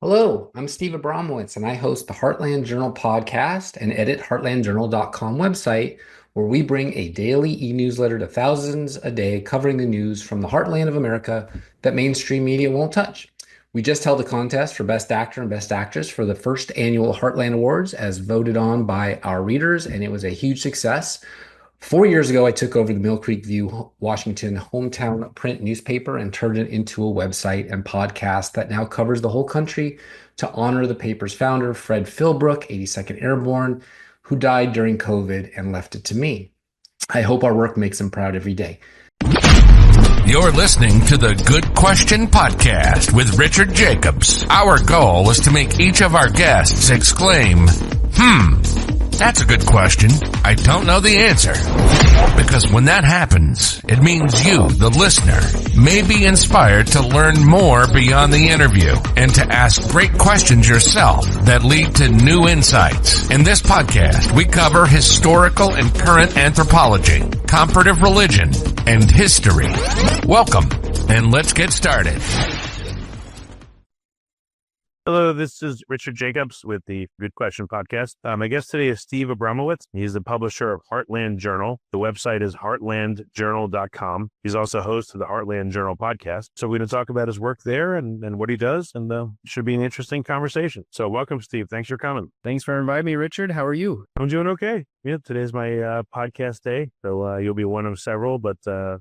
Hello, I'm Steve Abramowicz, and I host the Heartland Journal Podcast and edit heartlandjournal.com website, where we bring a daily e-newsletter to thousands a day covering the news from the heartland of America that mainstream media won't touch. We just held a contest for Best Actor and Best Actress for the first annual Heartland Awards as voted on by our readers, and it was a huge success. 4 years ago, I took over the Mill Creek View, Washington hometown print newspaper and turned it into a website and podcast that now covers the whole country to honor the paper's founder, Fred Philbrook, 82nd Airborne, who died during COVID and left it to me. I hope our work makes him proud every day. You're listening to the Good Question Podcast with Richard Jacobs. Our goal is to make each of our guests exclaim, that's a good question. I don't know the answer. Because when that happens, it means you, the listener, may be inspired to learn more beyond the interview and to ask great questions yourself that lead to new insights. In this podcast, we cover historical and current anthropology, comparative religion, and history. Welcome, and let's get started. Hello, this is Richard Jacobs with the Good Question Podcast. My guest today is Steve Abramowicz. He's the publisher of Heartland Journal. The website is heartlandjournal.com. He's also host of the Heartland Journal Podcast. So we're going to talk about his work there and what he does, and it should be an interesting conversation. So welcome, Steve. Thanks for coming. Thanks for inviting me, Richard. How are you? I'm doing okay. Yeah, today's my podcast day, so you'll be one of several, but I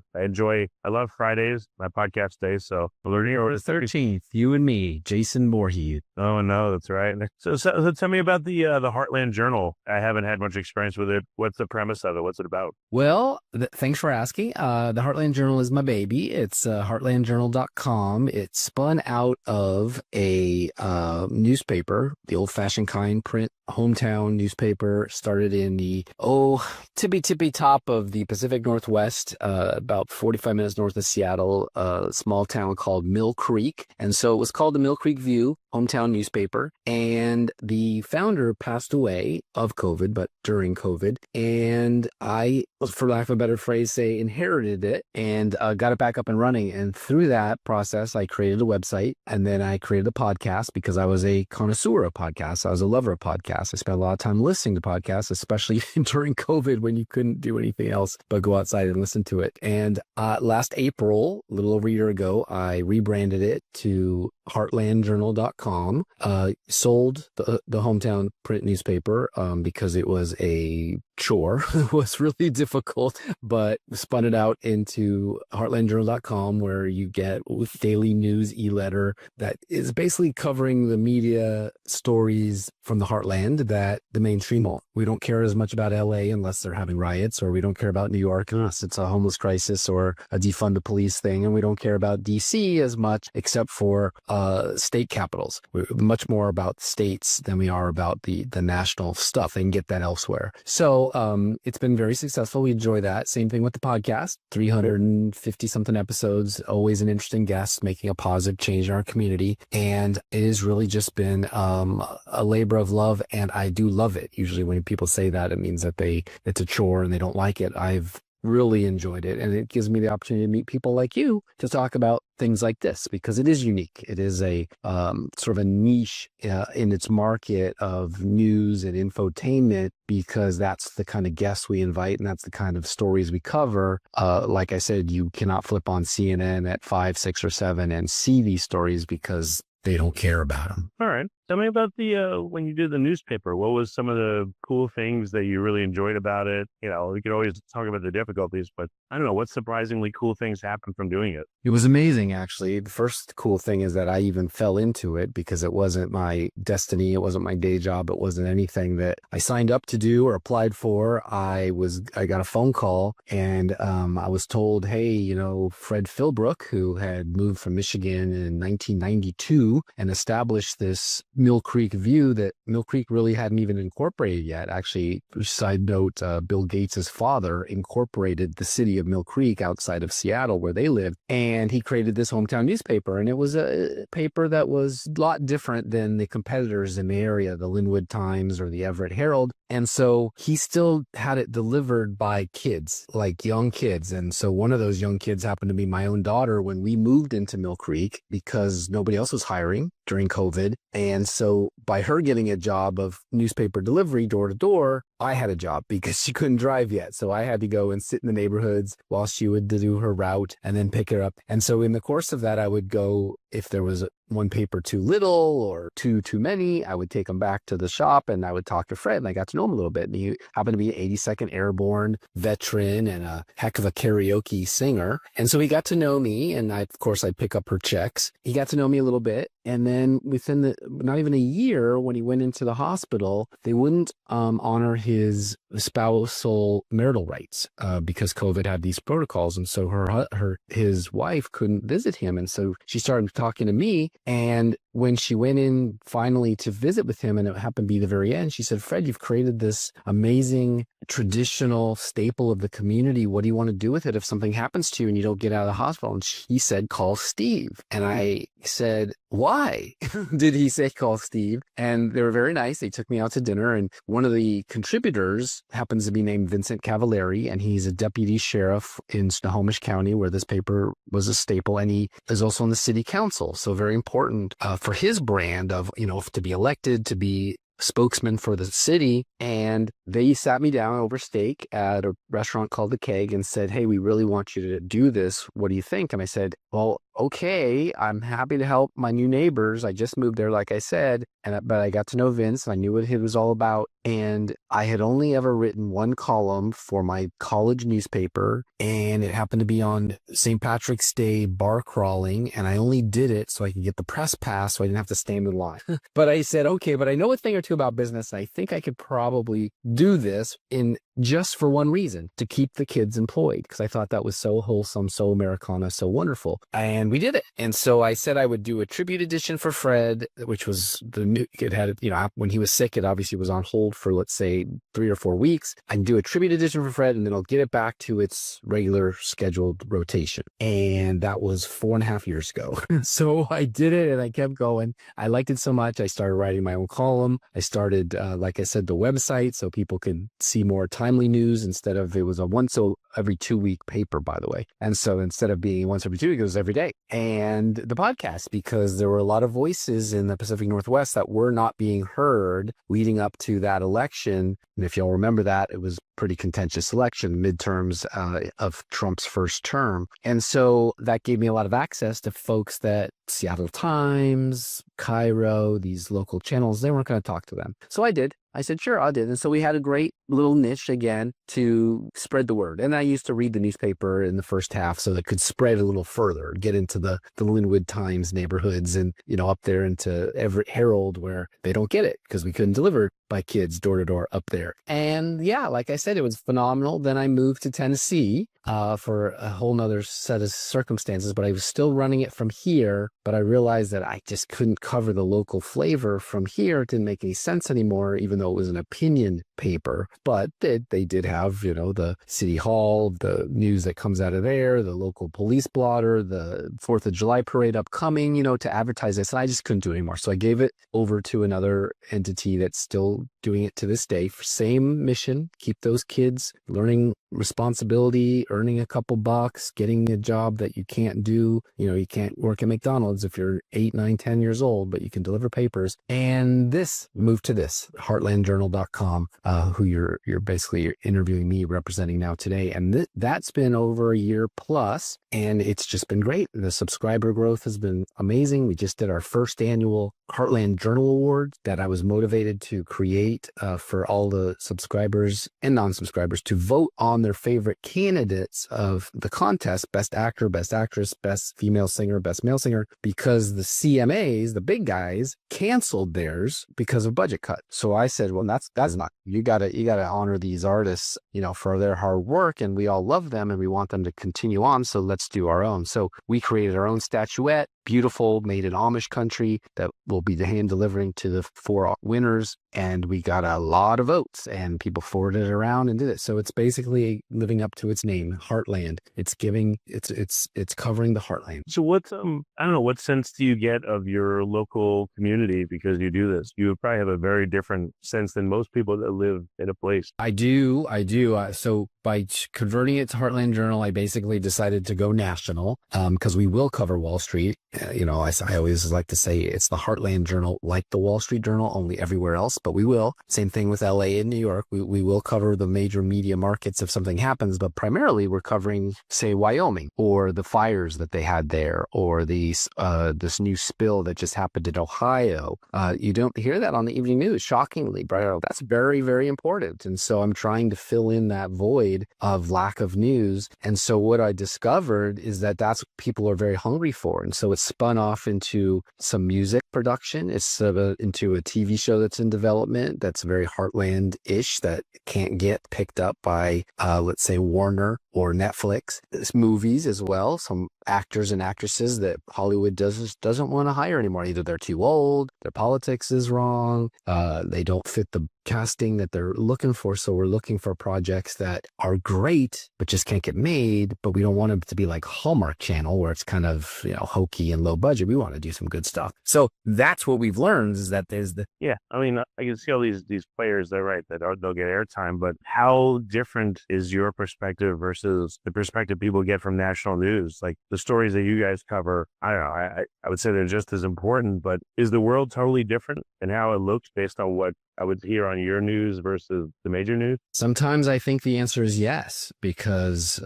love Fridays, my podcast day, so learning. Or the 13th, you and me, Jason Voorhees. Oh, no, that's right. So tell me about the Heartland Journal. I haven't had much experience with it. What's the premise of it? What's it about? Well, thanks for asking. The Heartland Journal is my baby. It's heartlandjournal.com. It spun out of a newspaper, the old-fashioned kind, print hometown newspaper, started in the tippy top of the Pacific Northwest, about 45 minutes north of Seattle, a small town called Mill Creek. And so it was called the Mill Creek View, hometown newspaper. And the founder passed away of COVID, but during COVID. And I, for lack of a better phrase, inherited it and got it back up and running. And through that process, I created a website, and then I created a podcast because I was a connoisseur of podcasts. I was a lover of podcasts. I spent a lot of time listening to podcasts, especially during COVID when you couldn't do anything else but go outside and listen to it. And last April, a little over a year ago, I rebranded it to heartlandjournal.com, sold the hometown print newspaper because it was a chore. It was really difficult, but spun it out into heartlandjournal.com, where you get daily news e-letter that is basically covering the media stories from the heartland that the mainstream won't. We don't care as much about LA unless they're having riots, or we don't care about New York unless it's a homeless crisis or a defund the police thing, and we don't care about DC as much except for state capitals. We're much more about states than we are about the national stuff. They can get that elsewhere. So it's been very successful. We enjoy that. Same thing with the podcast, 350 something episodes, always an interesting guest making a positive change in our community. And it has really just been a labor of love, and I do love it. Usually when people say that, it means that it's a chore and they don't like it. I've really enjoyed it, and it gives me the opportunity to meet people like you to talk about things like this, because it is unique. It is a sort of a niche in its market of news and infotainment, because that's the kind of guests we invite and that's the kind of stories we cover. Like I said, you cannot flip on CNN at 5, 6, or 7 and see these stories because they don't care about them. All right. Tell me about when you did the newspaper. What was some of the cool things that you really enjoyed about it? We could always talk about the difficulties, but I don't know, what surprisingly cool things happened from doing it? It was amazing, actually. The first cool thing is that I even fell into it because it wasn't my destiny. It wasn't my day job. It wasn't anything that I signed up to do or applied for. I got a phone call, and I was told, hey, Fred Philbrook, who had moved from Michigan in 1992 and established this Mill Creek View that Mill Creek really hadn't even incorporated yet. Actually, side note, Bill Gates' father incorporated the city of Mill Creek outside of Seattle where they lived, and he created this hometown newspaper. And it was a paper that was a lot different than the competitors in the area, the Linwood Times or the Everett Herald. And so he still had it delivered by kids, like young kids. And so one of those young kids happened to be my own daughter when we moved into Mill Creek because nobody else was hiring during COVID. And so by her getting a job of newspaper delivery door to door, I had a job because she couldn't drive yet. So I had to go and sit in the neighborhoods while she would do her route and then pick her up. And so in the course of that, I would go, if there was one paper too little or too many, I would take them back to the shop and I would talk to Fred, and I got to know him a little bit. And he happened to be an 82nd Airborne veteran and a heck of a karaoke singer. And so he got to know me, and of course I'd pick up her checks. He got to know me a little bit. And then within not even a year, when he went into the hospital, they wouldn't honor his spousal marital rights because COVID had these protocols. And so his wife couldn't visit him. And so she started talking to me. And when she went in finally to visit with him, and it happened to be the very end, she said, Fred, you've created this amazing traditional staple of the community. What do you want to do with it if something happens to you and you don't get out of the hospital? And he said, call Steve. And I said, why did he say call Steve? And they were very nice. They took me out to dinner, and one of the contributors happens to be named Vincent Cavallari, and he's a deputy sheriff in Snohomish County where this paper was a staple, and he is also on the city council. So very important for his brand of, to be elected, to be spokesman for the city. And they sat me down over steak at a restaurant called The Keg and said, hey, we really want you to do this. What do you think? And I said, well, okay, I'm happy to help my new neighbors. I just moved there, like I said, but I got to know Vince. I knew what it was all about. And I had only ever written one column for my college newspaper, and it happened to be on St. Patrick's Day bar crawling. And I only did it so I could get the press pass so I didn't have to stand in line. But I said, okay, but I know a thing or two about business. And I think I could probably do this just for one reason, to keep the kids employed, because I thought that was so wholesome, so Americana, so wonderful. And we did it. And so I said I would do a tribute edition for Fred, which was it had, when he was sick, it obviously was on hold for, let's say, 3 or 4 weeks. I'd do a tribute edition for Fred, and then I'll get it back to its regular scheduled rotation. And that was 4.5 years ago. So I did it, and I kept going. I liked it so much. I started writing my own column. I started, like I said, the website so people could see more timely news instead of, it was a once every 2 week paper, by the way. And so instead of being once every 2 weeks, it was every day. And the podcast, because there were a lot of voices in the Pacific Northwest that were not being heard leading up to that election. And if y'all remember that, it was pretty contentious election, midterms of Trump's first term. And so that gave me a lot of access to folks that Seattle Times, Cairo, these local channels, they weren't going to talk to them. So I did. I said, sure, I did. And so we had a great little niche again to spread the word. And I used to read the newspaper in the first half so that it could spread a little further, get into the Linwood Times neighborhoods and, up there into Everett Herald where they don't get it because we couldn't deliver by kids door to door up there. And yeah, like I said, it was phenomenal. Then I moved to Tennessee for a whole nother set of circumstances, but I was still running it from here. But I realized that I just couldn't cover the local flavor from here. It didn't make any sense anymore, even though it was an opinion paper. But they did have, the city hall, the news that comes out of there, the local police blotter, the 4th of July parade upcoming, to advertise this. And I just couldn't do it anymore. So I gave it over to another entity that's still doing it to this day. Same mission, keep those kids learning responsibility, earning a couple bucks, getting a job that you can't do. You can't work at McDonald's if you're 8, 9, 10 years old, but you can deliver papers. And moved to heartlandjournal.com, who you're basically interviewing me, representing now today. And that's been over a year plus, and it's just been great. The subscriber growth has been amazing. We just did our first annual Heartland Journal Award that I was motivated to create for all the subscribers and non-subscribers to vote on their favorite candidates of the contest: best actor, best actress, best female singer, best male singer, because the CMAs, the big guys, canceled theirs because of budget cut. So I said, well, that's not, you gotta honor these artists, for their hard work, and we all love them and we want them to continue on. So let's do our own. So we created our own statuette, beautiful, made in Amish country, that will be hand delivering to the 4 winners. And we we got a lot of votes and people forwarded it around and did it. So it's basically living up to its name, Heartland. It's covering the Heartland. So what's, I don't know, what sense do you get of your local community because you do this? You would probably have a very different sense than most people that live in a place. I do. So by converting it to Heartland Journal, I basically decided to go national because we will cover Wall Street. I always like to say it's the Heartland Journal, like the Wall Street Journal, only everywhere else, but we will. Same thing with LA and New York. We will cover the major media markets if something happens, but primarily we're covering, say, Wyoming or the fires that they had there or this new spill that just happened in Ohio. You don't hear that on the evening news, shockingly, but that's very, very important. And so I'm trying to fill in that void of lack of news. And so what I discovered is that that's what people are very hungry for. And so it's spun off into some music production. It's into a TV show that's in development that's very Heartland-ish that can't get picked up by, let's say, Warner or Netflix. It's movies as well. Some actors and actresses that Hollywood doesn't want to hire anymore. Either they're too old, their politics is wrong, they don't fit the casting that they're looking for. So we're looking for projects that are great, but just can't get made. But we don't want them to be like Hallmark Channel where it's kind of, hokey and low budget. We want to do some good stuff. So that's what we've learned is that there's Yeah. I mean, I can see all these players, they're right, they'll get airtime, but how different is your perspective versus the perspective people get from national news? Like the stories that you guys cover, I don't know, I would say they're just as important, but is the world totally different in how it looks based on what I would hear on your news versus the major news? Sometimes I think the answer is yes, because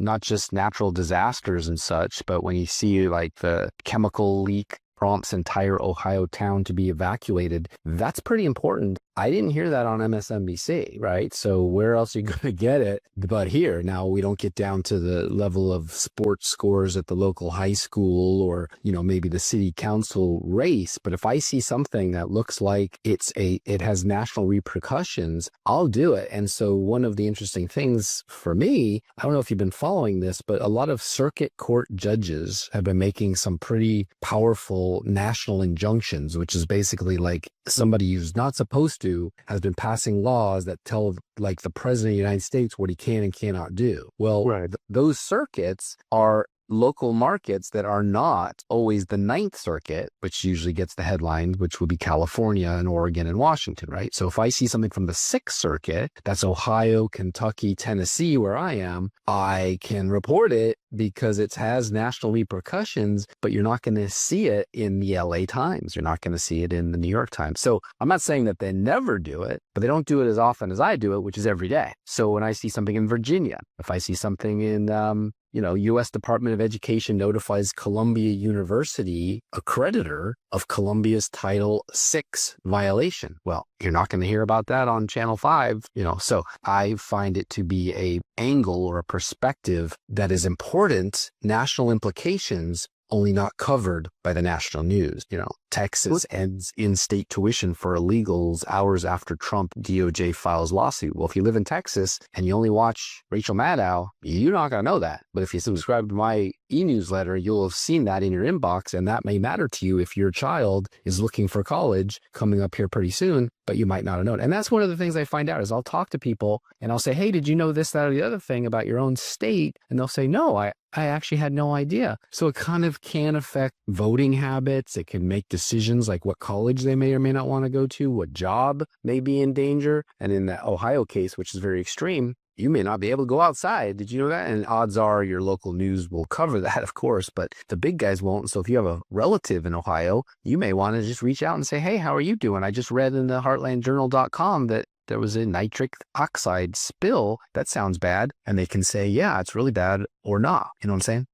not just natural disasters and such, but when you see like the chemical leak prompts entire Ohio town to be evacuated, that's pretty important. I didn't hear that on MSNBC, right? So where else are you going to get it but here? Now, we don't get down to the level of sports scores at the local high school or, maybe the city council race. But if I see something that looks like it has national repercussions, I'll do it. And so one of the interesting things for me, I don't know if you've been following this, but a lot of circuit court judges have been making some pretty powerful national injunctions, which is basically like somebody who's not supposed to has been passing laws that tell like the president of the United States what he can and cannot do. Well, right. Those circuits are local markets that are not always the Ninth Circuit, which usually gets the headlines, which would be California and Oregon and Washington, right? So if I see something from the Sixth Circuit, that's Ohio, Kentucky, Tennessee, where I am, I can report it because it has national repercussions, but you're not going to see it in the LA Times. You're not going to see it in the New York Times. So I'm not saying that they never do it, but they don't do it as often as I do it, which is every day. So when I see something in Virginia, if I see something in, U.S. Department of Education notifies Columbia University a creditor of Columbia's Title VI violation. Well, you're not going to hear about that on Channel 5, So I find it to be a angle or a perspective that is important, national implications, only not covered by the national news. Texas ends in-state tuition for illegals hours after Trump DOJ files lawsuit. Well, if you live in Texas and you only watch Rachel Maddow, you're not going to know that. But if you subscribe to my e-newsletter, you'll have seen that in your inbox, and that may matter to you if your child is looking for college coming up here pretty soon, but you might not have known. And that's one of the things I find out is I'll talk to people and I'll say, hey, did you know this, that, or the other thing about your own state? And they'll say, no, I actually had no idea. So it kind of can affect voting habits. It can make decisions like what college they may or may not want to go to, what job may be in danger. And in the Ohio case, which is very extreme, you may not be able to go outside. Did you know that? And odds are your local news will cover that, of course, but the big guys won't. So if you have a relative in Ohio, you may want to just reach out and say, hey, how are you doing? I just read in the heartlandjournal.com that there was a nitric oxide spill. That sounds bad. And they can say, yeah, it's really bad or not. You know what I'm saying?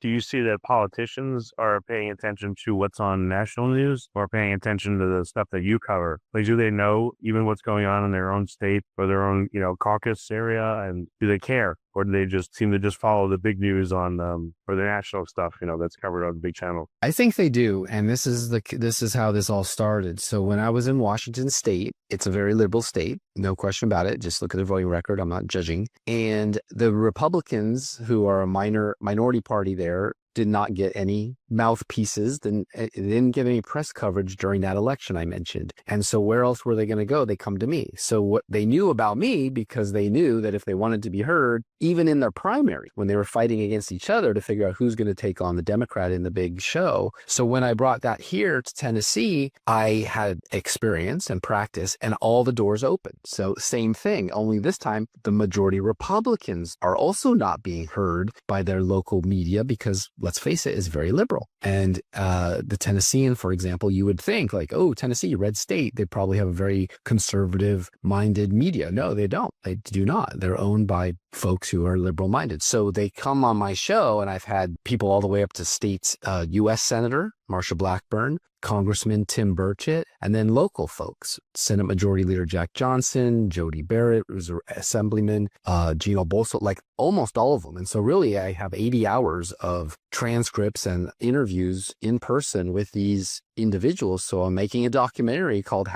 Do you see that politicians are paying attention to what's on national news or paying attention to the stuff that you cover? Like, do they know even what's going on in their own state or their own, caucus area? And do they care? Or do they just seem to just follow the big news on or the national stuff, that's covered on the big channel? I think they do. And this is how this all started. So when I was in Washington State, it's a very liberal state, no question about it. Just look at their voting record. I'm not judging. And the Republicans, who are a minority party there, did not get any mouthpieces, then it didn't get any press coverage during that election I mentioned. And so where else were they going to go? They come to me. So what they knew about me, because they knew that if they wanted to be heard, even in their primary, when they were fighting against each other to figure out who's going to take on the Democrat in the big show. So when I brought that here to Tennessee, I had experience and practice and all the doors open. So same thing, only this time the majority Republicans are also not being heard by their local media because, let's face it, is very liberal. And the Tennessean, for example, you would think like, oh, Tennessee, red state, they probably have a very conservative-minded media. No, they don't. They do not. They're owned by folks who are liberal-minded. So they come on my show, and I've had people all the way up to states, U.S. Senator Marsha Blackburn, Congressman Tim Burchett, and then local folks, Senate Majority Leader Jack Johnson, Jody Barrett, who's an assemblyman, Gino Bolso, like almost all of them. And so really I have 80 hours of transcripts and interviews in person with these individuals. So I'm making a documentary called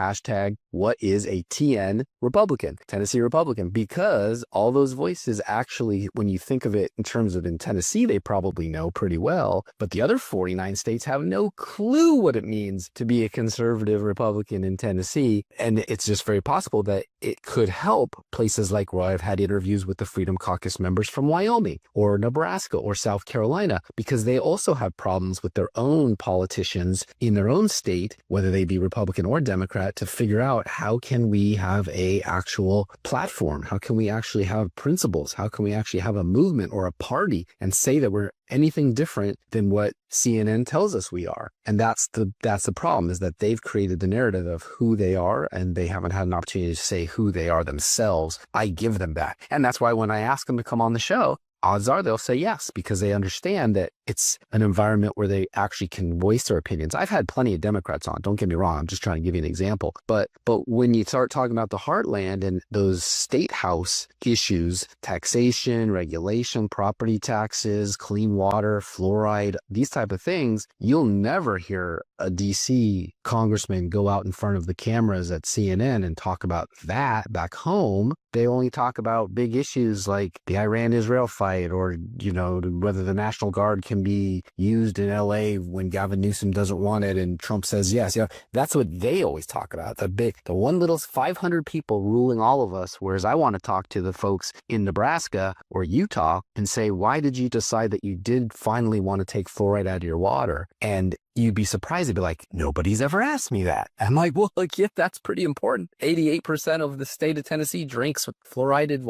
#What is a TN Republican, Tennessee Republican, because all those voices actually, when you think of it in terms of in Tennessee, they probably know pretty well, but the other 49 states have no clue what it means to be a conservative Republican in Tennessee. And it's just very possible that it could help places like where I've had interviews with the Freedom Caucus members from Wyoming or Nebraska or South Carolina, because they also have problems with their own politicians in their own state, whether they be Republican or Democrat, to figure out how can we have a actual platform? How can we actually have principles? How can we actually have a movement or a party and say that we're anything different than what CNN tells us we are? And that's the problem, is that they've created the narrative of who they are, and they haven't had an opportunity to say who they are themselves. I give them that. And that's why when I ask them to come on the show, odds are they'll say yes, because they understand that it's an environment where they actually can voice their opinions. I've had plenty of Democrats on, don't get me wrong. I'm just trying to give you an example. But when you start talking about the heartland and those state house issues, taxation, regulation, property taxes, clean water, fluoride, these type of things, you'll never hear a DC congressman go out in front of the cameras at CNN and talk about that back home. They only talk about big issues like the Iran-Israel fight, or, you know, whether the National Guard can be used in LA when Gavin Newsom doesn't want it and Trump says yes. You know, that's what they always talk about. The one little 500 people ruling all of us. Whereas I want to talk to the folks in Nebraska or Utah and say, why did you decide that you did finally want to take fluoride out of your water? And you'd be surprised. They'd be like, nobody's ever asked me that. I'm like, well, yeah, that's pretty important. 88% of the state of Tennessee drinks fluoridated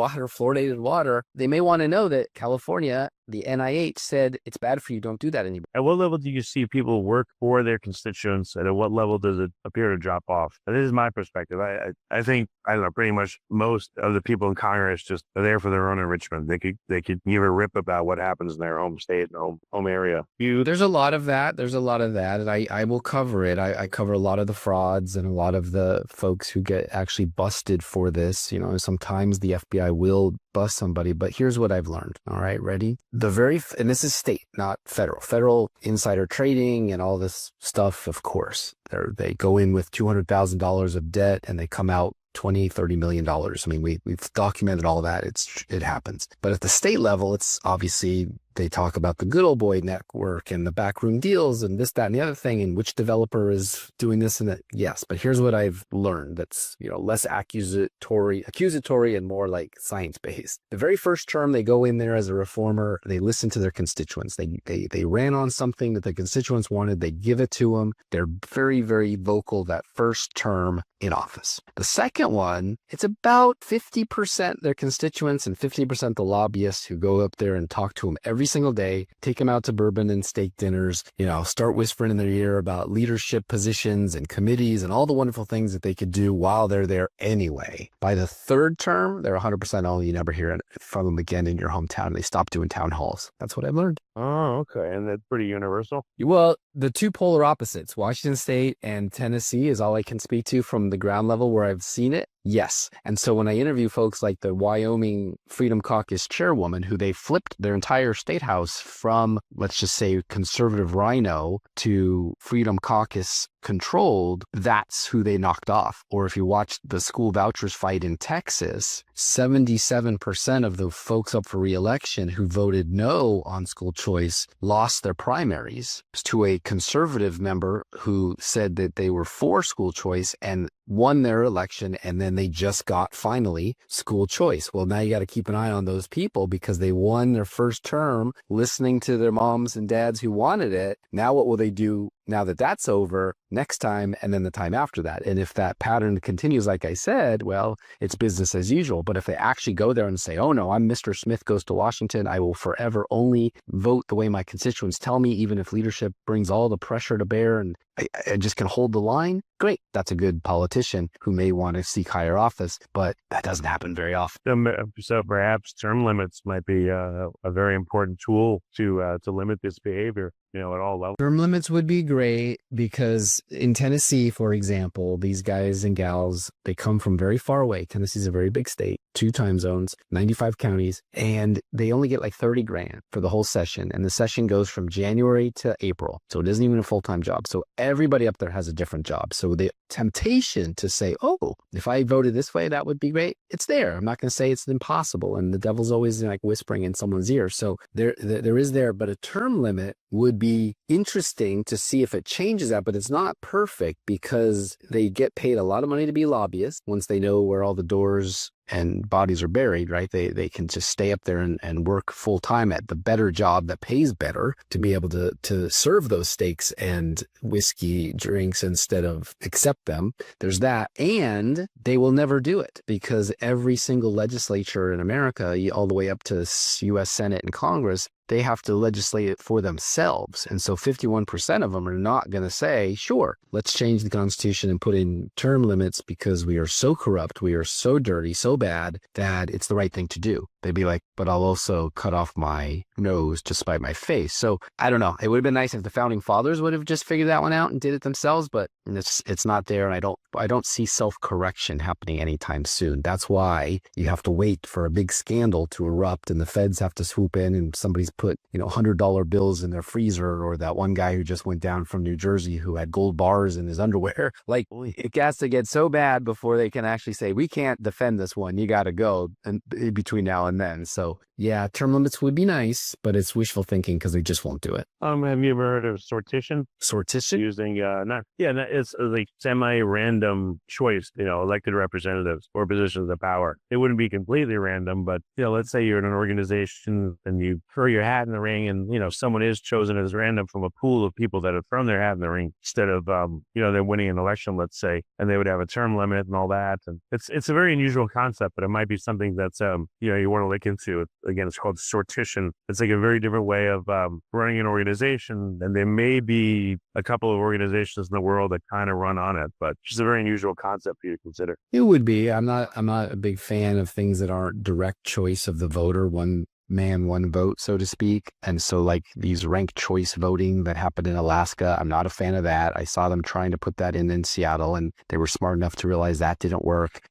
water. They may want to know that California, the NIH said it's bad for you. Don't do that anymore. At what level do you see people work for their constituents, and at what level does it appear to drop off? And this is my perspective. I think, I don't know, pretty much most of the people in Congress just are there for their own enrichment. They could give a rip about what happens in their home state and home area. There's a lot of that. And I will cover it. I cover a lot of the frauds and a lot of the folks who get actually busted for this. You know, sometimes the FBI will bust somebody, but here's what I've learned. All right, ready? And this is state, not federal insider trading and all this stuff. Of course, they go in with $200,000 of debt and they come out $20-30 million. I mean, we've documented all that. It happens. But at the state level, it's obviously, they talk about the good old boy network and the backroom deals and this, that, and the other thing, and which developer is doing this and that. Yes, but here's what I've learned that's, you know, less accusatory and more like science-based. The very first term they go in there as a reformer, they listen to their constituents. They ran on something that the constituents wanted. They give it to them. They're very, very vocal that first term in office. The second one, it's about 50% their constituents and 50% the lobbyists who go up there and talk to them every single day, take them out to bourbon and steak dinners, you know, start whispering in their ear about leadership positions and committees and all the wonderful things that they could do while they're there anyway. By the third term, they're 100% all. You never hear from them again in your hometown. They stop doing town halls. That's what I've learned. Oh, okay. And that's pretty universal. Well, the two polar opposites, Washington State and Tennessee, is all I can speak to from the ground level where I've seen it. Yes. And so when I interview folks like the Wyoming Freedom Caucus chairwoman, who they flipped their entire state house from, let's just say, conservative rhino to Freedom Caucus controlled, that's who they knocked off. Or if you watch the school vouchers fight in Texas, 77% of the folks up for re-election who voted no on school choice lost their primaries to a conservative member who said that they were for school choice and won their election, and then they just got finally school choice. Well, now you got to keep an eye on those people because they won their first term listening to their moms and dads who wanted it. Now what will they do now that that's over next time and then the time after that? And if that pattern continues, like I said, well, it's business as usual. But if they actually go there and say, oh no, I'm Mr. Smith goes to Washington, I will forever only vote the way my constituents tell me, even if leadership brings all the pressure to bear and I just can hold the line, great. That's a good politician who may want to seek higher office, but that doesn't happen very often. So perhaps term limits might be a very important tool to limit this behavior, at all levels. Term limits would be great because in Tennessee, for example, these guys and gals, they come from very far away. Tennessee's a very big state, 2 time zones, 95 counties, and they only get like 30 grand for the whole session. And the session goes from January to April. So it isn't even a full-time job. So everybody up there has a different job. So the temptation to say, oh, if I voted this way, that would be great. It's there. I'm not going to say it's impossible. And the devil's always like whispering in someone's ear. So there is there, but a term limit would be interesting to see if it changes that, but it's not perfect because they get paid a lot of money to be lobbyists once they know where all the doors and bodies are buried, right? They can just stay up there and work full time at the better job that pays better to be able to serve those steaks and whiskey drinks instead of accept them. There's that. And they will never do it because every single legislature in America, all the way up to U.S. Senate and Congress, they have to legislate it for themselves. And so 51% of them are not going to say, sure, let's change the Constitution and put in term limits because we are so corrupt, we are so dirty, so bad that it's the right thing to do. They'd be like, but I'll also cut off my nose to spite my face. So I don't know. It would have been nice if the founding fathers would have just figured that one out and did it themselves, but it's not there. And I don't see self-correction happening anytime soon. That's why you have to wait for a big scandal to erupt and the feds have to swoop in and somebody's put, $100 bills in their freezer, or that one guy who just went down from New Jersey who had gold bars in his underwear. Like, it has to get so bad before they can actually say, we can't defend this one. You got to go and between now and then. So yeah, term limits would be nice, but it's wishful thinking because they just won't do it. Have you ever heard of sortition? Sortition? Using, it's like semi-random choice, elected representatives or positions of power. It wouldn't be completely random, but, let's say you're in an organization and you throw your hat in the ring and, someone is chosen as random from a pool of people that have thrown their hat in the ring instead of, they're winning an election, let's say, and they would have a term limit and all that. And it's a very unusual concept, but it might be something that's, you want to look into. Again, it's called sortition. It's like a very different way of running an organization. And there may be a couple of organizations in the world that kind of run on it, but it's a very unusual concept for you to consider. It would be. I'm not a big fan of things that aren't direct choice of the voter, one man, one vote, so to speak. And so like these ranked choice voting that happened in Alaska, I'm not a fan of that. I saw them trying to put that in Seattle, and they were smart enough to realize that didn't work.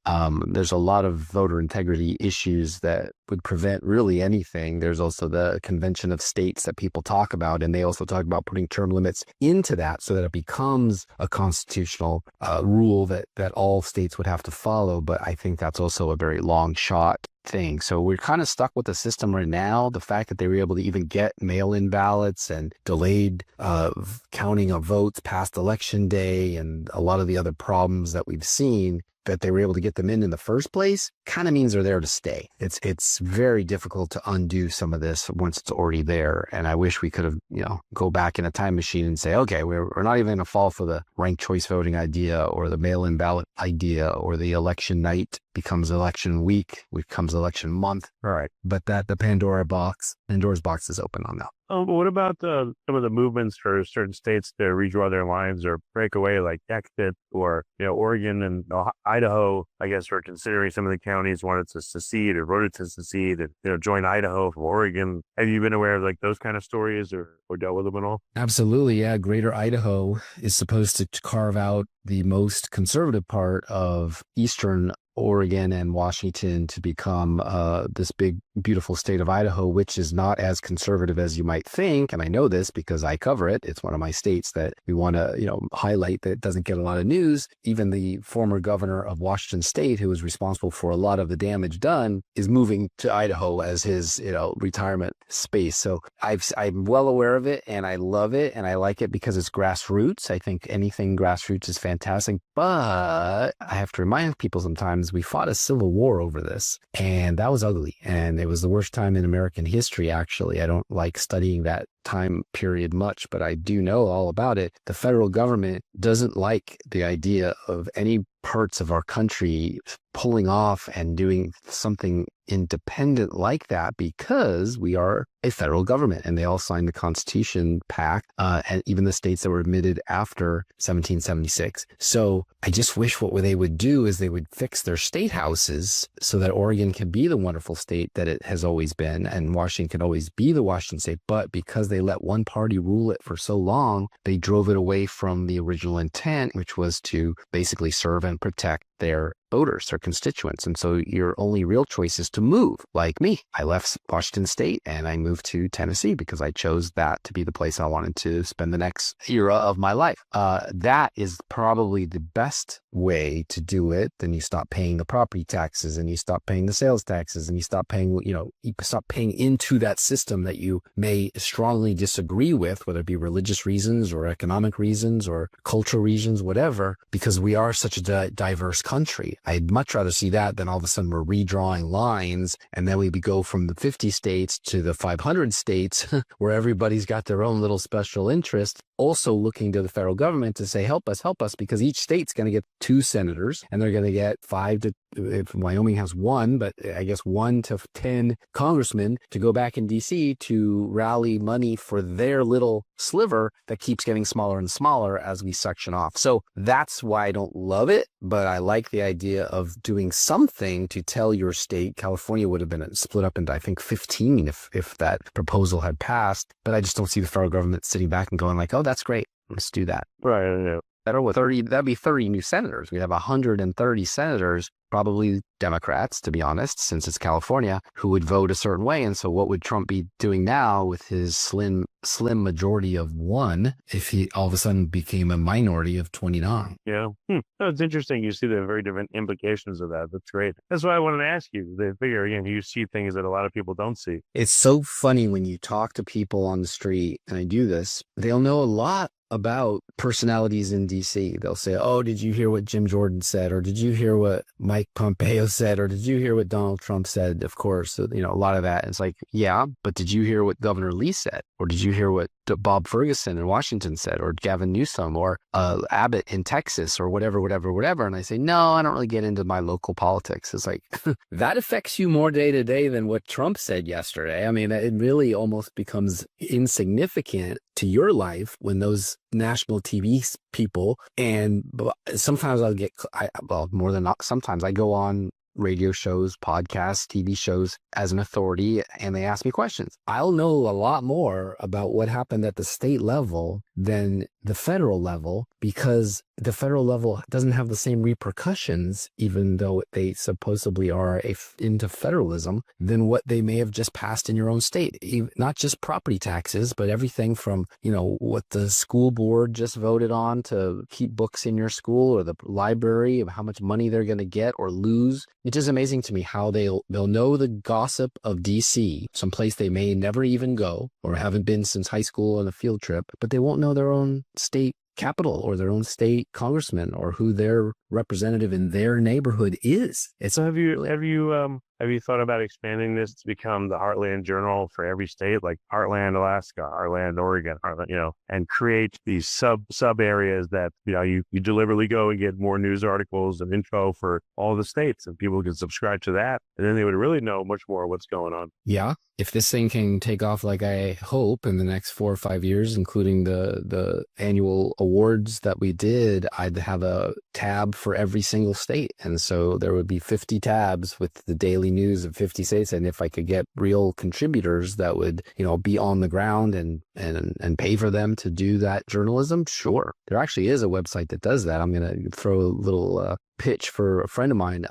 There's a lot of voter integrity issues that would prevent really anything. There's also the Convention of States that people talk about, and they also talk about putting term limits into that so that it becomes a constitutional rule that all states would have to follow. But I think that's also a very long shot thing. So we're kind of stuck with the system right now. The fact that they were able to even get mail-in ballots and delayed counting of votes past election day and a lot of the other problems that we've seen, that they were able to get them in the first place kind of means they're there to stay. It's very difficult to undo some of this once it's already there. And I wish we could have, go back in a time machine and say, okay, we're not even going to fall for the ranked choice voting idea or the mail-in ballot idea or the election night becomes election week, becomes election month. All right. But the Pandora's box is open on that. But what about some of the movements for certain states to redraw their lines or break away, like Texas or Oregon and Idaho? I guess are considering some of the counties wanted to secede or voted to secede and join Idaho from Oregon. Have you been aware of like those kind of stories or dealt with them at all? Absolutely, yeah. Greater Idaho is supposed to carve out the most conservative part of eastern Oregon and Washington to become this big beautiful state of Idaho, which is not as conservative as you might think. And I know this because I cover it. It's one of my states that we want to, highlight that doesn't get a lot of news. Even the former governor of Washington State, who was responsible for a lot of the damage done, is moving to Idaho as his, retirement space. So I'm well aware of it, and I love it, and I like it because it's grassroots. I think anything grassroots is fantastic, but I have to remind people sometimes we fought a civil war over this, and that was ugly, and it was the worst time in American history, actually. I don't like studying that time period much, but I do know all about it. The federal government doesn't like the idea of any parts of our country pulling off and doing something independent like that, because we are a federal government and they all signed the Constitution Pact, and even the states that were admitted after 1776. So I just wish what they would do is they would fix their state houses so that Oregon can be the wonderful state that it has always been, and Washington can always be the Washington state. But because they let one party rule it for so long, they drove it away from the original intent, which was to basically serve and protect their voters, their constituents. And so your only real choice is to move. Like me, I left Washington State and I moved to Tennessee because I chose that to be the place I wanted to spend the next era of my life. That is probably the best way to do it. Then you stop paying the property taxes and you stop paying the sales taxes and you stop paying, you stop paying into that system that you may strongly disagree with, whether it be religious reasons or economic reasons or cultural reasons, whatever, because we are such a diverse country. I'd much rather see that than all of a sudden we're redrawing lines and then we go from the 50 states to the 500 states where everybody's got their own little special interest, also looking to the federal government to say, help us, because each state's going to get 2 senators and they're going to get 5 to, if Wyoming has 1, but I guess 1 to 10 congressmen to go back in DC to rally money for their little sliver that keeps getting smaller and smaller as we section off. So that's why I don't love it, but I like the idea of doing something to tell your state. California would have been split up into, I think, 15 if that proposal had passed, but I just don't see the federal government sitting back and going like, oh, that's great, let's do that. Right. That'd be 30 new senators. We'd have 130 senators, probably Democrats, to be honest, since it's California, who would vote a certain way. And so what would Trump be doing now with his slim majority of 1 if he all of a sudden became a minority of 29? Yeah. No, it's interesting. You see the very different implications of that. That's great. That's why I wanted to ask you. The figure, again, you see things that a lot of people don't see. It's so funny when you talk to people on the street, and I do this, they'll know a lot about personalities in DC. They'll say, oh, did you hear what Jim Jordan said? Or did you hear what Mike Pompeo said? Or did you hear what Donald Trump said? Of course, so, a lot of that. It's like, yeah, but did you hear what Governor Lee said? Or did you hear what Bob Ferguson in Washington said? Or Gavin Newsom? Or Abbott in Texas? Or whatever. And I say, no, I don't really get into my local politics. It's like, that affects you more day to day than what Trump said yesterday. I mean, it really almost becomes insignificant to your life when those national TV people, and sometimes sometimes I go on radio shows, podcasts, TV shows as an authority, and they ask me questions. I'll know a lot more about what happened at the state level than the federal level, because the federal level doesn't have the same repercussions, even though they supposedly are into federalism, than what they may have just passed in your own state. Not just property taxes, but everything from, what the school board just voted on to keep books in your school, or the library, of how much money they're going to get or lose. It is amazing to me how they'll know the gossip of DC, someplace they may never even go or haven't been since high school on a field trip, but they won't know their own state capital or their own state congressman or who their representative in their neighborhood is. So have you thought about expanding this to become the Heartland Journal for every state, like Heartland, Alaska, Heartland, Oregon, Heartland, and create these sub areas that, you deliberately go and get more news articles and info for all the states, and people can subscribe to that. And then they would really know much more what's going on. Yeah. If this thing can take off like I hope in the next 4 or 5 years, including the annual awards that we did, I'd have a tab for every single state. And so there would be 50 tabs with the daily news of 50 states. And if I could get real contributors that would, be on the ground and pay for them to do that journalism, sure. There actually is a website that does that. I'm going to throw a little pitch for a friend of mine,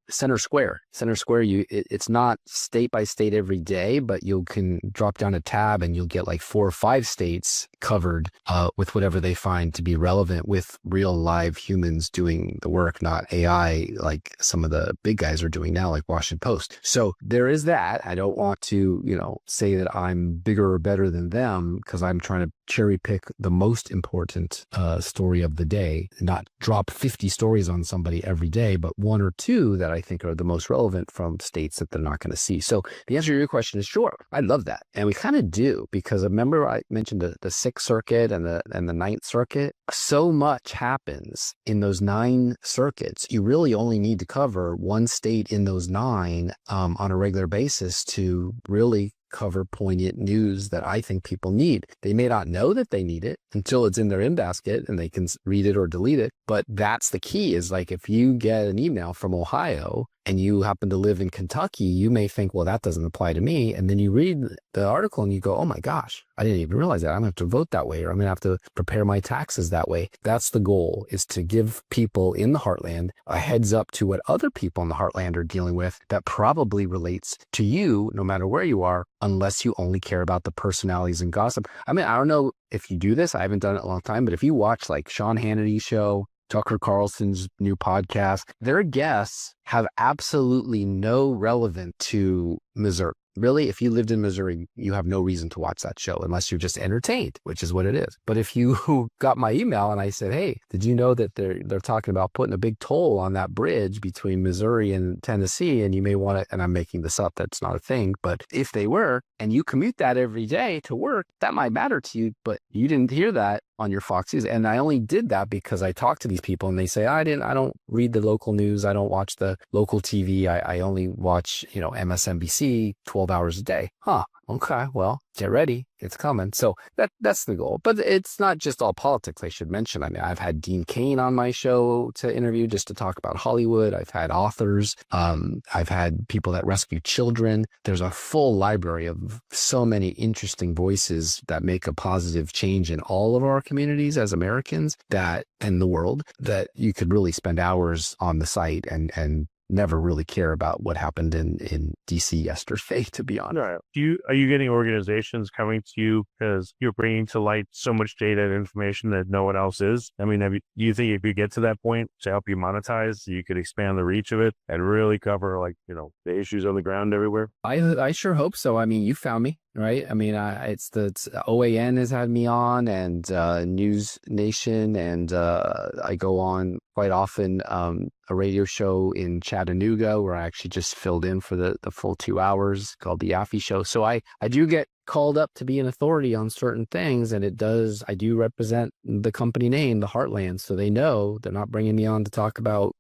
Center Square. Center Square, it's not state by state every day, but you can drop down a tab and you'll get like 4 or 5 states covered with whatever they find to be relevant with real live humans doing the work, not AI like some of the big guys are doing now, like Washington Post. So there is that. I don't want to, say that I'm bigger or better than them because I'm trying to cherry pick the most important story of the day, not drop 50 stories on somebody every day, but 1 or 2 that I think are the most relevant from states that they're not going to see. So the answer to your question is sure. I love that. And we kind of do, because remember I mentioned the 6th Circuit and the 9th Circuit. So much happens in those 9 circuits. You really only need to cover 1 state in those 9 on a regular basis to really cover poignant news that I think people need. They may not know that they need it until it's in their in-basket and they can read it or delete it. But that's the key, is like if you get an email from Ohio and you happen to live in Kentucky, you may think, well, that doesn't apply to me. And then you read the article and you go, oh my gosh, I didn't even realize that. I'm going to have to vote that way, or I'm going to have to prepare my taxes that way. That's the goal, is to give people in the Heartland a heads up to what other people in the Heartland are dealing with that probably relates to you, no matter where you are, unless you only care about the personalities and gossip. I mean, I don't know if you do this. I haven't done it in a long time, but if you watch like Sean Hannity's show, Tucker Carlson's new podcast, their guests have absolutely no relevance to Missouri. Really, if you lived in Missouri, you have no reason to watch that show unless you're just entertained, which is what it is. But if you got my email and I said, hey, did you know that they're talking about putting a big toll on that bridge between Missouri and Tennessee, and you may want to, and I'm making this up, that's not a thing, but if they were, and you commute that every day to work, that might matter to you, but you didn't hear that on your Fox News. And I only did that because I talked to these people and they say, I don't read the local news. I don't watch the local TV. I only watch, MSNBC 12 hours a day. Huh. Okay. Well, get ready. It's coming. So that's the goal. But it's not just all politics, I should mention. I mean, I've had Dean Cain on my show to interview just to talk about Hollywood. I've had authors. I've had people that rescue children. There's a full library of so many interesting voices that make a positive change in all of our communities as Americans, that and the world, that you could really spend hours on the site and never really care about what happened in DC yesterday, to be honest. Right. Are you getting organizations coming to you because you're bringing to light so much data and information that no one else is? I mean, do you think if you get to that point to help you monetize, you could expand the reach of it and really cover the issues on the ground everywhere? I sure hope so. I mean, you found me. Right. I mean, it's OAN has had me on, and News Nation, and I go on quite often a radio show in Chattanooga where I actually just filled in for the full 2 hours, called the Yaffee Show. So I do get called up to be an authority on certain things, and I do represent the company name, the Heartland, so they know they're not bringing me on to talk about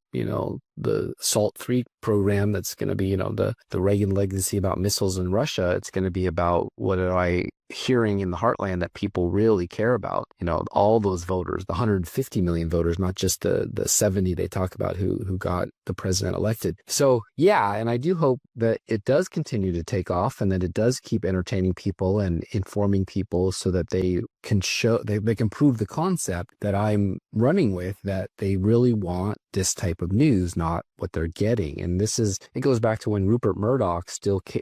the SALT 3 program that's going to be, the Reagan legacy about missiles in Russia. It's going to be about what are I hearing in the Heartland that people really care about, all those voters, the 150 million voters, not just the 70 they talk about who got the president elected. So yeah, and I do hope that it does continue to take off, and that it does keep entertaining people and informing people so that they can they can prove the concept that I'm running with, that they really want this type of news, not what they're getting. And it goes back to when Rupert Murdoch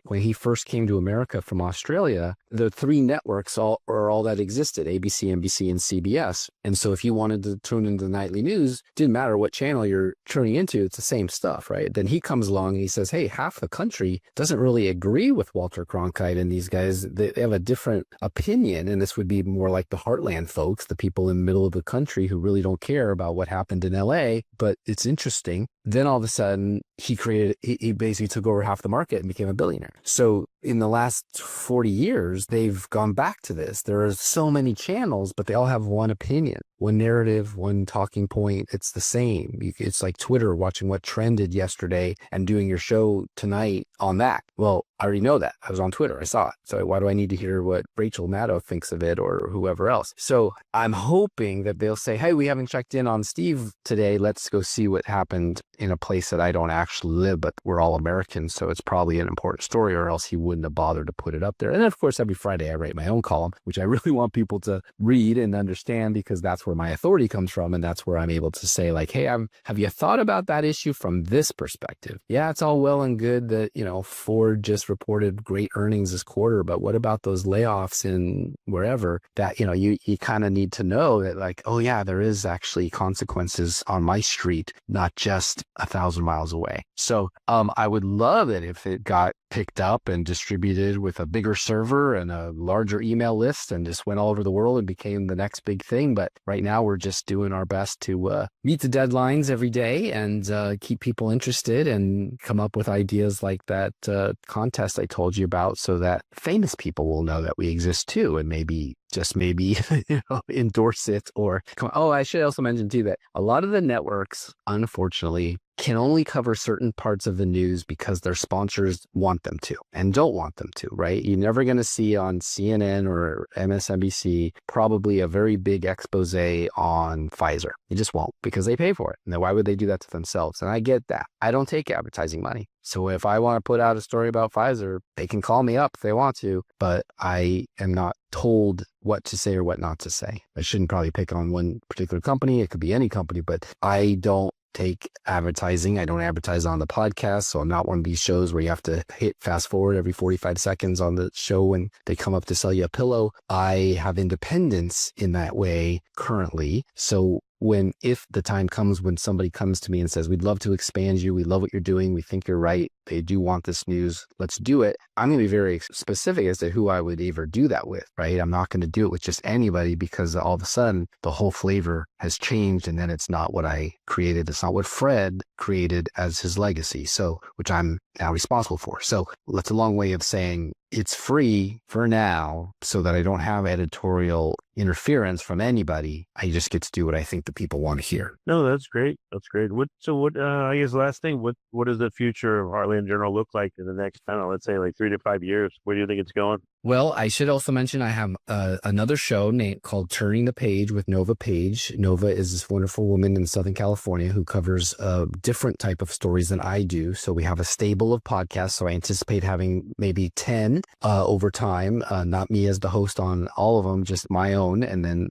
when he first came to America from Australia, the 3 networks all that existed, ABC, NBC, and CBS. And so if you wanted to tune into the nightly news, didn't matter what channel you're tuning into, it's the same stuff, right? Then he comes along and he says, hey, half the country doesn't really agree with Walter Cronkite and these guys. They have a different opinion. And this would be more like the Heartland folks, the people in the middle of the country who really don't care about what happened in LA, but it's interesting. Then all of a sudden he basically took over half the market and became a billionaire. So in the last 40 years, they've gone back to this. There are so many channels, but they all have one opinion, one narrative, one talking point. It's the same. It's like Twitter, watching what trended yesterday and doing your show tonight on that. Well, I already know that. I was on Twitter. I saw it. So why do I need to hear what Rachel Maddow thinks of it or whoever else? So I'm hoping that they'll say, hey, we haven't checked in on Steve today. Let's go see what happened in a place that I don't actually live, but we're all Americans. So it's probably an important story, or else he wouldn't have bothered to put it up there. And then, of course, every Friday I write my own column, which I really want people to read and understand, because that's that's where my authority comes from. And that's where I'm able to say like, hey, have you thought about that issue from this perspective? Yeah, it's all well and good that, Ford just reported great earnings this quarter, but what about those layoffs in wherever that, you kind of need to know that like, oh yeah, there is actually consequences on my street, not just 1,000 miles away. So I would love it if it got picked up and distributed with a bigger server and a larger email list and just went all over the world and became the next big thing. But right now we're just doing our best to meet the deadlines every day and keep people interested and come up with ideas like that contest I told you about so that famous people will know that we exist too and maybe endorse it or come. Oh, I should also mention too that a lot of the networks, unfortunately, can only cover certain parts of the news because their sponsors want them to and don't want them to, right? You're never going to see on CNN or MSNBC probably a very big expose on Pfizer. You just won't because they pay for it. And why would they do that to themselves? And I get that. I don't take advertising money. So if I want to put out a story about Pfizer, they can call me up if they want to, but I am not told what to say or what not to say. I shouldn't probably pick on one particular company. It could be any company, but I don't take advertising. I don't advertise on the podcast. So I'm not one of these shows where you have to hit fast forward every 45 seconds on the show when they come up to sell you a pillow. I have independence in that way currently. So if the time comes when somebody comes to me and says, we'd love to expand you, we love what you're doing, we think you're right, they do want this news, let's do it. I'm going to be very specific as to who I would ever do that with, right? I'm not going to do it with just anybody because all of a sudden the whole flavor has changed and then it's not what I created. It's not what Fred created as his legacy. So, which I'm now responsible for. So that's a long way of saying it's free for now so that I don't have editorial interference from anybody. I just get to do what I think the people want to hear. No, that's great. That's great. I guess last thing, what does the future of Heartland Journal look like in the next, let's say like 3 to 5 years? Where do you think it's going? Well, I should also mention I have another show called Turning the Page with Nova Page. Nova is this wonderful woman in Southern California who covers a different type of stories than I do. So we have a stable of podcasts. So I anticipate having maybe 10 over time, not me as the host on all of them, just my own, and then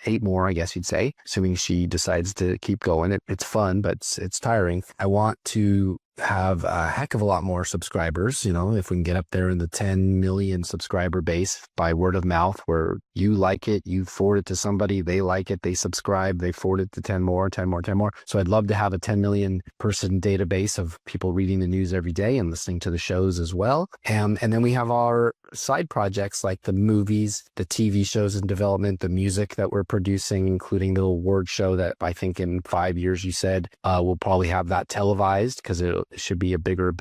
8 more, I guess you'd say, assuming she decides to keep going. It's fun, but it's tiring. I want to have a heck of a lot more subscribers, if we can get up there in the 10 million subscriber base by word of mouth, where you like it, you forward it to somebody, they like it, they subscribe, they forward it to 10 more. So I'd love to have a 10 million person database of people reading the news every day and listening to the shows as well. And then we have our side projects like the movies, the TV shows in development, the music that we're producing, including the award show that I think in 5 years you said we'll probably have that televised because it should be a bigger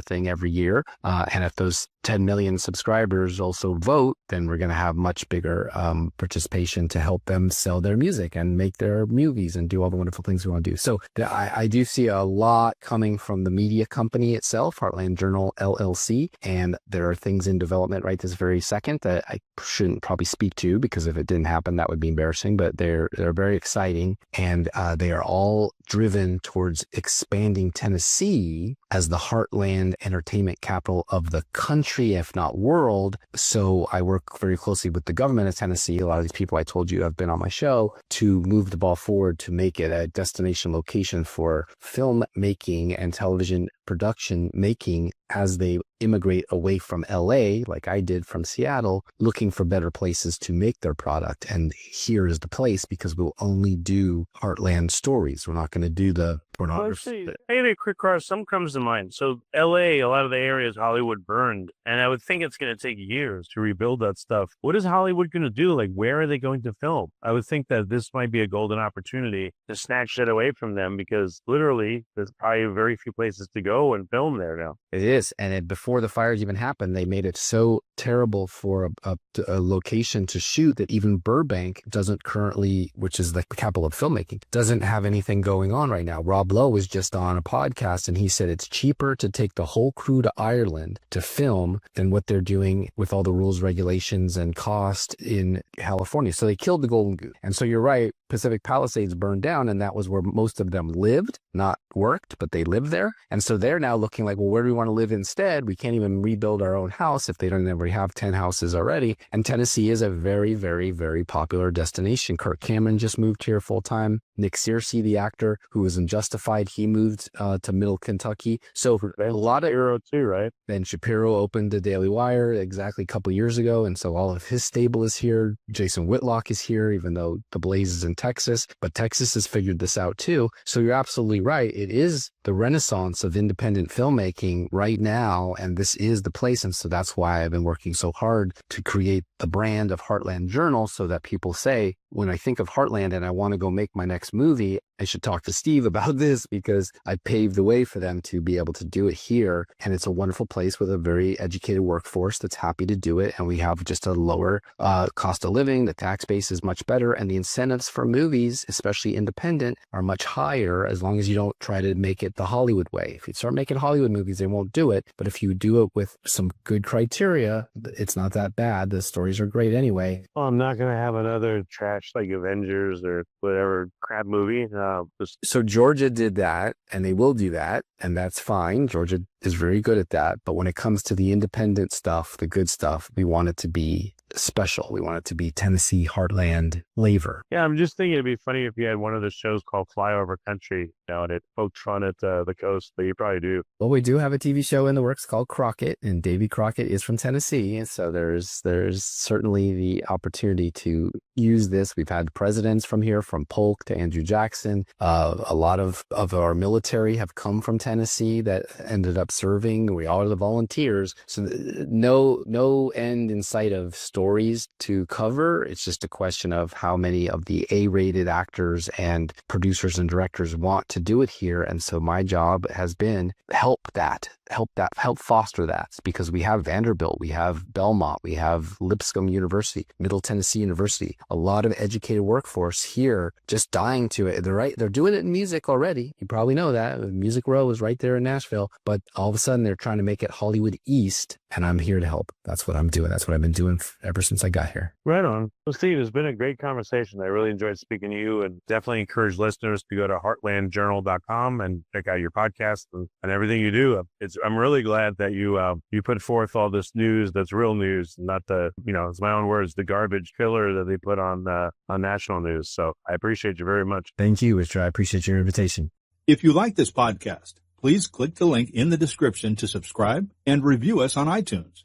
thing every year. And if those 10 million subscribers also vote, then we're going to have much bigger participation to help them sell their music and make their movies and do all the wonderful things we want to do. So I do see a lot coming from the media company itself, Heartland Journal LLC, and there are things in development right this very second that I shouldn't probably speak to because if it didn't happen, that would be embarrassing, but they're very exciting and they are all driven towards expanding Tennessee as the heartland entertainment capital of the country, if not world. So I work very closely with the government of Tennessee. A lot of these people I told you have been on my show to move the ball forward to make it a destination location for film making and television production making as they immigrate away from LA, like I did from Seattle, looking for better places to make their product. And here is the place because we'll only do Heartland stories. We're not going to do the pornography. I had a quick cross. Some comes to mind. So LA, a lot of the areas Hollywood burned, and I would think it's going to take years to rebuild that stuff. What is Hollywood going to do? Like, where are they going to film? I would think that this might be a golden opportunity to snatch that away from them because literally there's probably very few places to go and film there now. It is. And before the fires even happened, they made it so terrible for a location to shoot that even Burbank doesn't currently, which is the capital of filmmaking, doesn't have anything going on right now. Rob Rob Lowe was just on a podcast, and he said it's cheaper to take the whole crew to Ireland to film than what they're doing with all the rules, regulations, and cost in California. So they killed the golden goose. And so you're right, Pacific Palisades burned down, and that was where most of them lived, not worked, but they lived there. And so they're now looking like, well, where do we want to live instead? We can't even rebuild our own house if they don't already have 10 houses already. And Tennessee is a very, very, very popular destination. Kirk Cameron just moved here full time. Nick Searcy, the actor who was in Justified, he moved to Middle Kentucky. So a lot of Shapiro too, right? Ben Shapiro opened the Daily Wire exactly a couple of years ago, and so all of his stable is here. Jason Whitlock is here, even though the Blaze is in Texas, but Texas has figured this out too. So you're absolutely right. It is the renaissance of independent filmmaking right now, and this is the place. And so that's why I've been working so hard to create the brand of Heartland Journal, so that people say, when I think of Heartland and I want to go make my next movie, I should talk to Steve about this, because I paved the way for them to be able to do it here. And it's a wonderful place with a very educated workforce that's happy to do it. And we have just a lower cost of living. The tax base is much better. And the incentives for movies, especially independent, are much higher, as long as you don't try to make it the Hollywood way. If you start making Hollywood movies, they won't do it. But if you do it with some good criteria, it's not that bad. The stories are great anyway. Well, I'm not going to have another trash like Avengers or whatever crap movie. So Georgia did that, and they will do that, and that's fine. Georgia is very good at that. But when it comes to the independent stuff, the good stuff, we want it to be special. We want it to be Tennessee Heartland flavor. Yeah, I'm just thinking it'd be funny if you had one of those shows called Flyover Country, and it poked fun at the coast, but you probably do. Well, we do have a TV show in the works called Crockett, and Davy Crockett is from Tennessee. And so there's certainly the opportunity to use this. We've had presidents from here, from Polk to Andrew Jackson. A lot of our military have come from Tennessee that ended up serving. We all are the volunteers. So no end in sight of stories to cover. It's just a question of how many of the A-rated actors and producers and directors want to do it here. And so my job has been help foster that, because we have Vanderbilt, we have Belmont, we have Lipscomb University, Middle Tennessee University, a lot of educated workforce here just dying to it. They're doing it in music already. You probably know that. Music Row is right there in Nashville, but all of a sudden they're trying to make it Hollywood East, and I'm here to help. That's what I'm doing. That's what I've been doing ever since I got here. Right on. Well, Steve, it's been a great conversation. I really enjoyed speaking to you, and definitely encourage listeners to go to heartlandjournal.com and check out your podcast and everything you do. I'm really glad that you put forth all this news that's real news, not it's my own words, the garbage filler that they put on national news. So I appreciate you very much. Thank you, Richard. I appreciate your invitation. If you like this podcast, please click the link in the description to subscribe and review us on iTunes.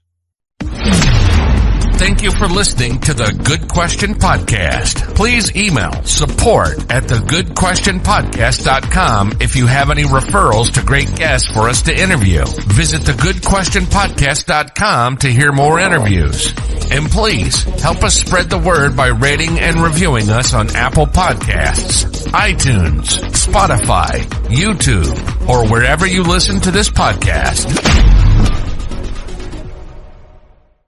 Thank you for listening to the Good Question Podcast. Please email support@thegoodquestionpodcast.com if you have any referrals to great guests for us to interview. Visit thegoodquestionpodcast.com to hear more interviews. And please help us spread the word by rating and reviewing us on Apple Podcasts, iTunes, Spotify, YouTube, or wherever you listen to this podcast.